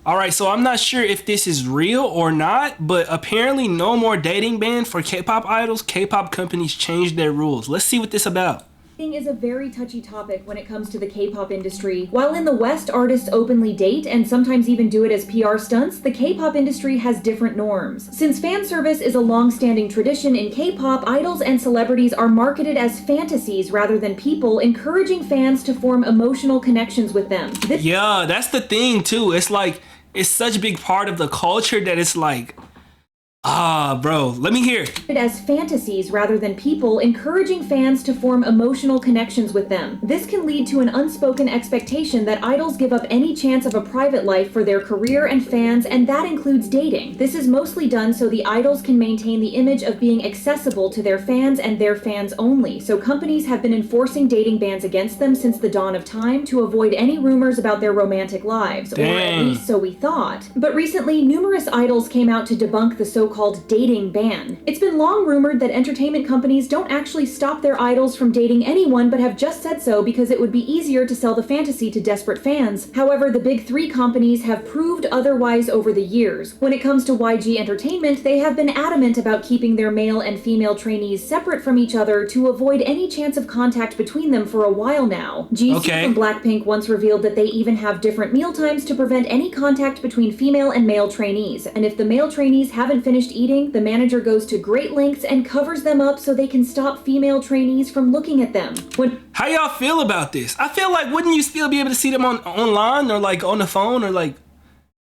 All right, so I'm not sure if this is real or not, but apparently no more dating ban for K-pop idols. K-pop companies changed their rules. Let's see what this about. Dating is a very touchy topic when it comes to the K-pop industry. While in the West, artists openly date and sometimes even do it as PR stunts, the K-pop industry has different norms. Since fan service is a long-standing tradition in K-pop, idols and celebrities are marketed as fantasies rather than people, encouraging fans to form emotional connections with them. Yeah, that's the thing too. It's like, it's such a big part of the culture that it's like, bro, let me hear. As fantasies rather than people, encouraging fans to form emotional connections with them. This can lead to an unspoken expectation that idols give up any chance of a private life for their career and fans, and that includes dating. This is mostly done so the idols can maintain the image of being accessible to their fans and their fans only. So companies have been enforcing dating bans against them since the dawn of time to avoid any rumors about their romantic lives, or at least so we thought. But recently, numerous idols came out to debunk the so-called dating ban. It's been long rumored that entertainment companies don't actually stop their idols from dating anyone, but have just said so because it would be easier to sell the fantasy to desperate fans. However, the big three companies have proved otherwise over the years. When it comes to YG Entertainment, they have been adamant about keeping their male and female trainees separate from each other to avoid any chance of contact between them for a while now. Jisoo from Blackpink once revealed that they even have different meal times to prevent any contact between female and male trainees. And if the male trainees haven't finished eating, the manager goes to great lengths and covers them up so they can stop female trainees from looking at them. How y'all feel about this? I feel like, wouldn't you still be able to see them online or like on the phone or like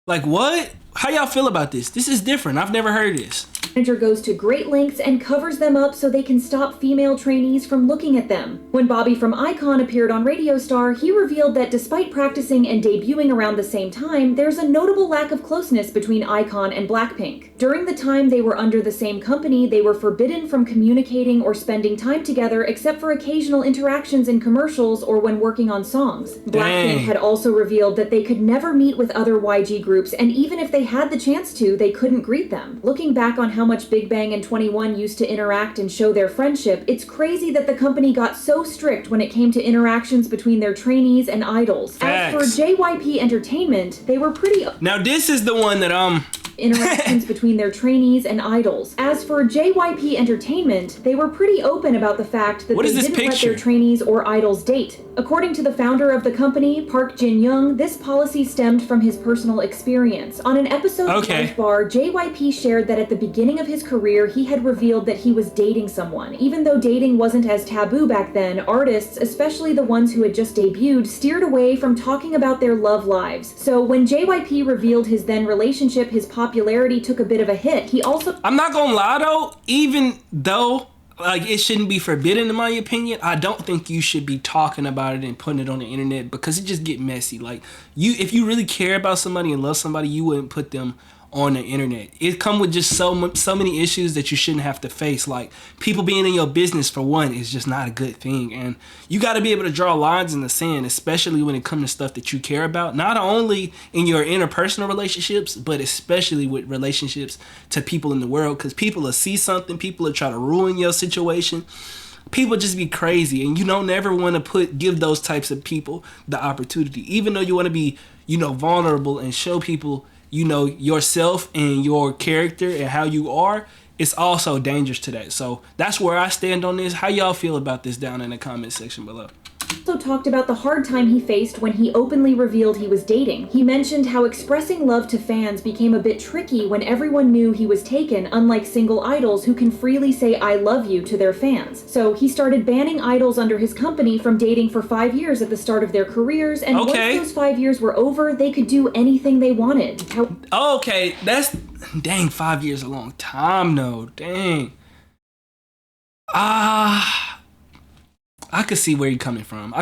what? How y'all feel about this? This is different. I've never heard this. Manager goes to great lengths and covers them up so they can stop female trainees from looking at them. When Bobby from iKON appeared on Radio Star, he revealed that despite practicing and debuting around the same time, there's a notable lack of closeness between iKON and Blackpink. During the time they were under the same company, they were forbidden from communicating or spending time together except for occasional interactions in commercials or when working on songs. Blackpink had also revealed that they could never meet with other YG groups, and even if they had the chance to, they couldn't greet them. Looking back on how much Big Bang and 21 used to interact and show their friendship, it's crazy that the company got so strict when it came to interactions between their trainees and idols. Facts. As for JYP Entertainment, they were pretty... Now this is the one that interactions between their trainees and idols. As for JYP Entertainment, they were pretty open about the fact that they didn't let their trainees or idols date. According to the founder of the company, Park Jin-young, this policy stemmed from his personal experience. On an episode of Life Bar, JYP shared that at the beginning of his career, he had revealed that he was dating someone. Even though dating wasn't as taboo back then, artists, especially the ones who had just debuted, steered away from talking about their love lives. So when JYP revealed his then relationship, his popularity took a bit of a hit. He also... I'm not gonna lie though, even though like it shouldn't be forbidden in my opinion, I don't think you should be talking about it and putting it on the internet because it just get messy. Like if you really care about somebody and love somebody, you wouldn't put them on the internet. It come with just so many issues that you shouldn't have to face. Like people being in your business for one is just not a good thing, and you got to be able to draw lines in the sand, especially when it comes to stuff that you care about, not only in your interpersonal relationships but especially with relationships to people in the world, because people will see something, people will try to ruin your situation. People just be crazy, and you don't never want to give those types of people the opportunity, even though you want to be vulnerable and show people yourself and your character and how you are. It's also dangerous to that. So that's where I stand on this. How y'all feel about this down in the comment section below? Also talked about the hard time he faced when he openly revealed he was dating. He mentioned how expressing love to fans became a bit tricky when everyone knew he was taken, unlike single idols who can freely say I love you to their fans. So he started banning idols under his company from dating for 5 years at the start of their careers, and once those 5 years were over, they could do anything they wanted. That's 5 years a long time though. Dang. I could see where you're coming from.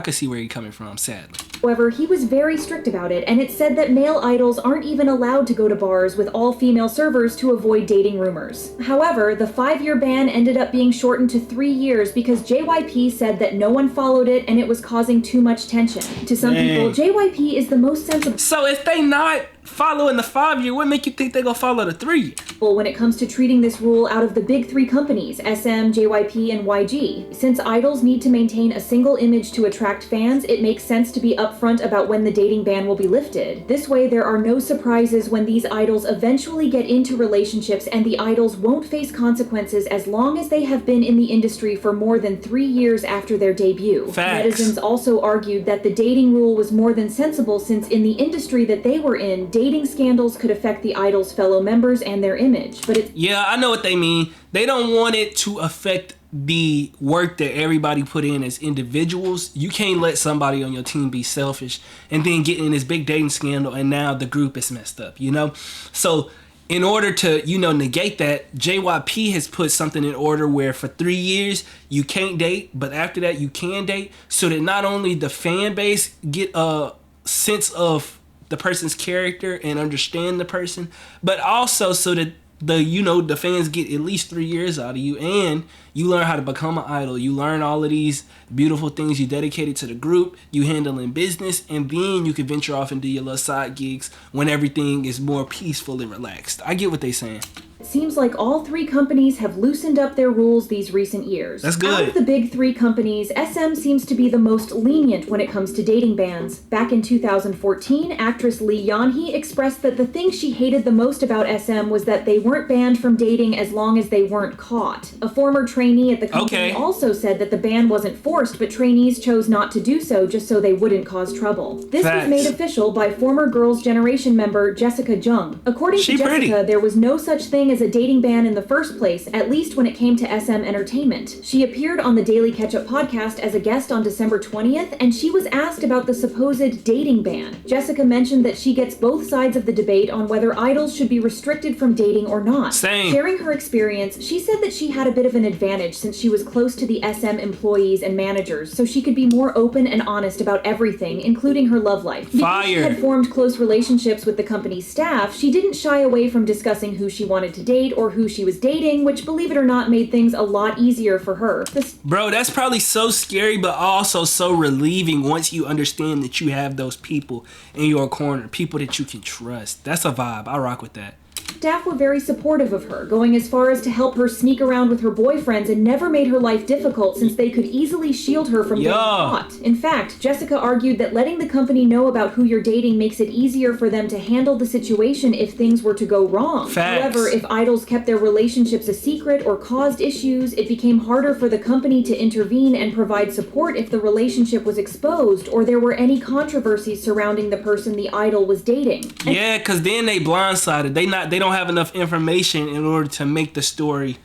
Sadly. However, he was very strict about it, and it said that male idols aren't even allowed to go to bars with all female servers to avoid dating rumors. However, the 5-year ban ended up being shortened to 3 years because JYP said that no one followed it and it was causing too much tension. To some people, JYP is the most sensible. So if they not following the 5-year, what make you think they're gonna follow the 3-year? Well, when it comes to treating this rule out of the big 3 companies, SM, JYP, and YG. Since idols need to maintain a single image to attract fans, it makes sense to be upfront about when the dating ban will be lifted. This way, there are no surprises when these idols eventually get into relationships, and the idols won't face consequences as long as they have been in the industry for more than 3 years after their debut. Facts. Netizens also argued that the dating rule was more than sensible, since in the industry that they were in, dating scandals could affect the idols' fellow members and their image. But it's Yeah, I know what they mean. They don't want it to affect the work that everybody put in as individuals. You can't let somebody on your team be selfish and then get in this big dating scandal and now the group is messed up, you know? So in order to, negate that, JYP has put something in order where for 3 years you can't date, but after that you can date, so that not only the fan base get a sense of the person's character and understand the person, but also so that the fans get at least 3 years out of you, and you learn how to become an idol. You learn all of these beautiful things. You dedicate it to the group. You handle in business, and then you can venture off and do your little side gigs when everything is more peaceful and relaxed. I get what they're saying. It seems like all 3 companies have loosened up their rules these recent years. That's good. Out of the big 3 companies, SM seems to be the most lenient when it comes to dating bans. Back in 2014, actress Lee Yeon-hee expressed that the thing she hated the most about SM was that they weren't banned from dating as long as they weren't caught. A former trainee at the company also said that the ban wasn't forced, but trainees chose not to do so just so they wouldn't cause trouble. This was made official by former Girls' Generation member Jessica Jung. According to Jessica, there was no such thing as a dating ban in the first place, at least when it came to SM Entertainment. She appeared on the Daily Ketchup podcast as a guest on December 20th, and she was asked about the supposed dating ban. Jessica mentioned that she gets both sides of the debate on whether idols should be restricted from dating or not. Same. Sharing her experience, she said that she had a bit of an advantage since she was close to the SM employees and managers, so she could be more open and honest about everything, including her love life. Because she had formed close relationships with the company's staff, she didn't shy away from discussing who she wanted to date or who she was dating, which, believe it or not, made things a lot easier for her. Bro, that's probably so scary, but also so relieving once you understand that you have those people in your corner, people that you can trust. That's a vibe. I rock with that. Staff were very supportive of her, going as far as to help her sneak around with her boyfriends, and never made her life difficult since they could easily shield her from getting caught. In fact, Jessica argued that letting the company know about who you're dating makes it easier for them to handle the situation if things were to go wrong. However, if idols kept their relationships a secret or caused issues, it became harder for the company to intervene and provide support if the relationship was exposed or there were any controversies surrounding the person the idol was dating. Yeah, because then they blindsided. They don't have enough information in order to make the story,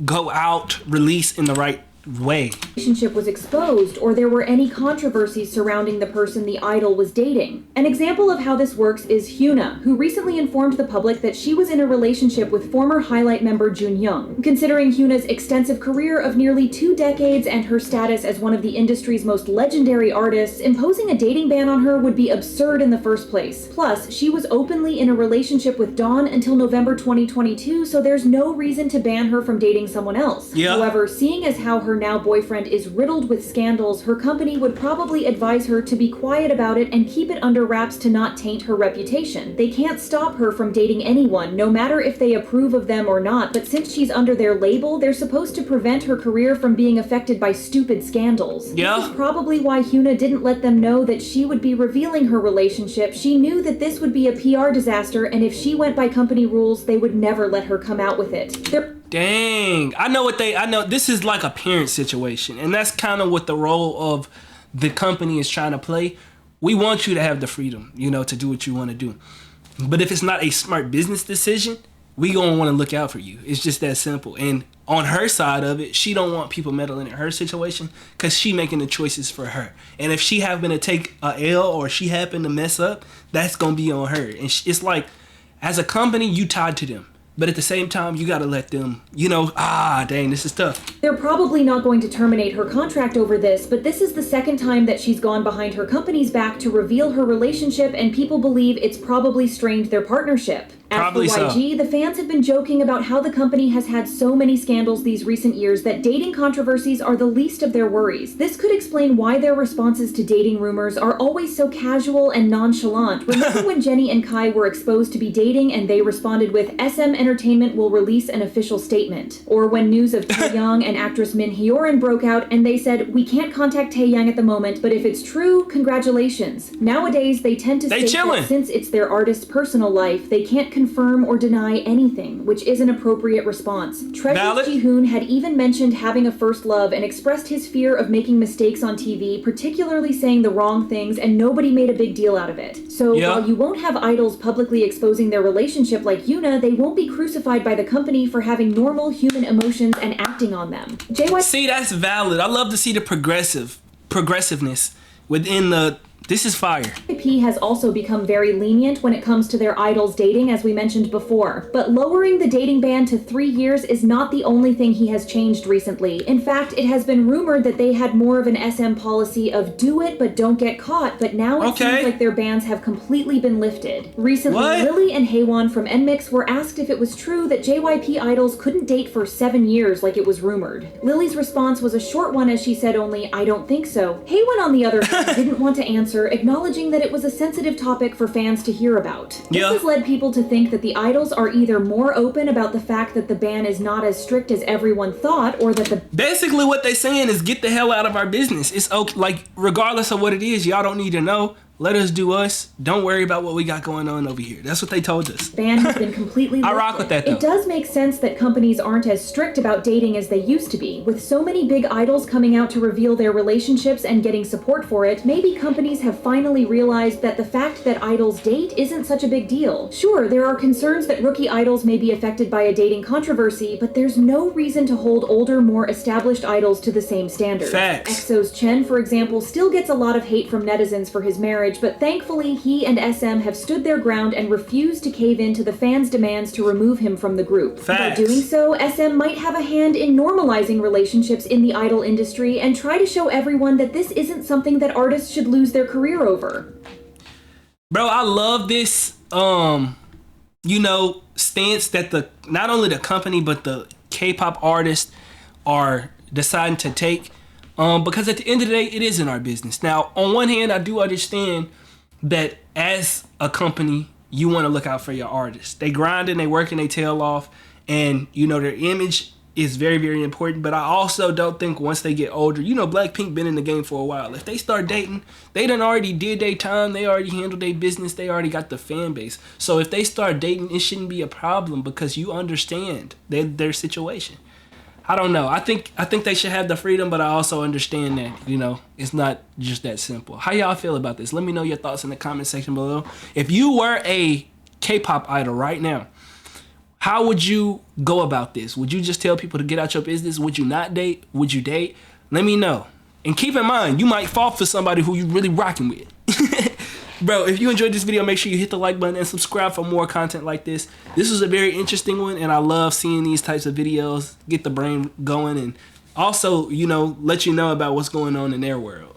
go out, release in the right way. Relationship was exposed or there were any controversies surrounding the person the idol was dating. An example of how this works is Hyuna, who recently informed the public that she was in a relationship with former Highlight member Jun Young. Considering Hyuna's extensive career of nearly 2 decades and her status as one of the industry's most legendary artists, imposing a dating ban on her would be absurd in the first place. Plus, she was openly in a relationship with Dawn until November 2022, so there's no reason to ban her from dating someone else. However, seeing as how her now boyfriend is riddled with scandals, her company would probably advise her to be quiet about it and keep it under wraps to not taint her reputation. They can't stop her from dating anyone, no matter if they approve of them or not, but since she's under their label, they're supposed to prevent her career from being affected by stupid scandals. This is probably why Hyuna didn't let them know that she would be revealing her relationship. She knew that this would be a PR disaster, and if she went by company rules, they would never let her come out with it. Dang. I know this is like a parent situation, and that's kind of what the role of the company is trying to play. We want you to have the freedom, to do what you want to do. But if it's not a smart business decision, we gonna want to look out for you. It's just that simple. And on her side of it, she don't want people meddling in her situation because she making the choices for her. And if she happen to take a L or she happen to mess up, that's gonna be on her. And it's like, as a company, you tied to them. But at the same time, you gotta let them, dang, this is tough. They're probably not going to terminate her contract over this, but this is the second time that she's gone behind her company's back to reveal her relationship, and people believe it's probably strained their partnership. Probably As for YG, the fans have been joking about how the company has had so many scandals these recent years that dating controversies are the least of their worries. This could explain why their responses to dating rumors are always so casual and nonchalant. Remember when Jennie and Kai were exposed to be dating and they responded with, SM Entertainment will release an official statement? Or when news of Taeyang and actress Min Hyorin broke out and they said, we can't contact Taeyang at the moment, but if it's true, congratulations. Nowadays, they tend to say that since it's their artist's personal life, they can't confirm or deny anything, which is an appropriate response. Treasure Ji-hoon had even mentioned having a first love and expressed his fear of making mistakes on TV, particularly saying the wrong things, and nobody made a big deal out of it. So while you won't have idols publicly exposing their relationship like Yoona, they won't be crucified by the company for having normal human emotions and acting on them. See, that's valid. I love to see the progressiveness within the... This is fire. JYP has also become very lenient when it comes to their idols dating, as we mentioned before. But lowering the dating ban to 3 years is not the only thing he has changed recently. In fact, it has been rumored that they had more of an SM policy of do it but don't get caught, but now it seems like their bans have completely been lifted. Recently, Lily and Haewon from NMIXX were asked if it was true that JYP idols couldn't date for 7 years like it was rumored. Lily's response was a short one as she said only, I don't think so. Haewon, on the other hand, didn't want to answer, acknowledging that it was a sensitive topic for fans to hear about. This has led people to think that the idols are either more open about the fact that the ban is not as strict as everyone thought, or that the... Basically what they're saying is get the hell out of our business. It's okay, like, regardless of what it is, y'all don't need to know. Let us do us. Don't worry about what we got going on over here. That's what they told us. Ban has been completely lifted. I rock with that, though. It does make sense that companies aren't as strict about dating as they used to be. With so many big idols coming out to reveal their relationships and getting support for it, maybe companies have finally realized that the fact that idols date isn't such a big deal. Sure, there are concerns that rookie idols may be affected by a dating controversy, but there's no reason to hold older, more established idols to the same standards. Facts. EXO's Chen, for example, still gets a lot of hate from netizens for his marriage, but thankfully he and SM have stood their ground and refused to cave in to the fans' demands to remove him from the group. Facts. By doing so, SM might have a hand in normalizing relationships in the idol industry and try to show everyone that this isn't something that artists should lose their career over. Bro, I love this, stance that not only the company, but the K-pop artists are deciding to take. Because at the end of the day, it isn't our business. Now, on one hand, I do understand that as a company, you want to look out for your artists. They grinding, they working their tail off, and their image is very, very important. But I also don't think once they get older, Blackpink been in the game for a while. If they start dating, they done already did their time. They already handled their business. They already got the fan base. So if they start dating, it shouldn't be a problem because you understand their situation. I don't know. I think they should have the freedom, but I also understand that, it's not just that simple. How y'all feel about this? Let me know your thoughts in the comment section below. If you were a K-pop idol right now, how would you go about this? Would you just tell people to get out your business? Would you not date? Would you date? Let me know. And keep in mind, you might fall for somebody who you really rocking with. Bro, if you enjoyed this video, make sure you hit the like button and subscribe for more content like this. This was a very interesting one, and I love seeing these types of videos, get the brain going, and also, let you know about what's going on in their world,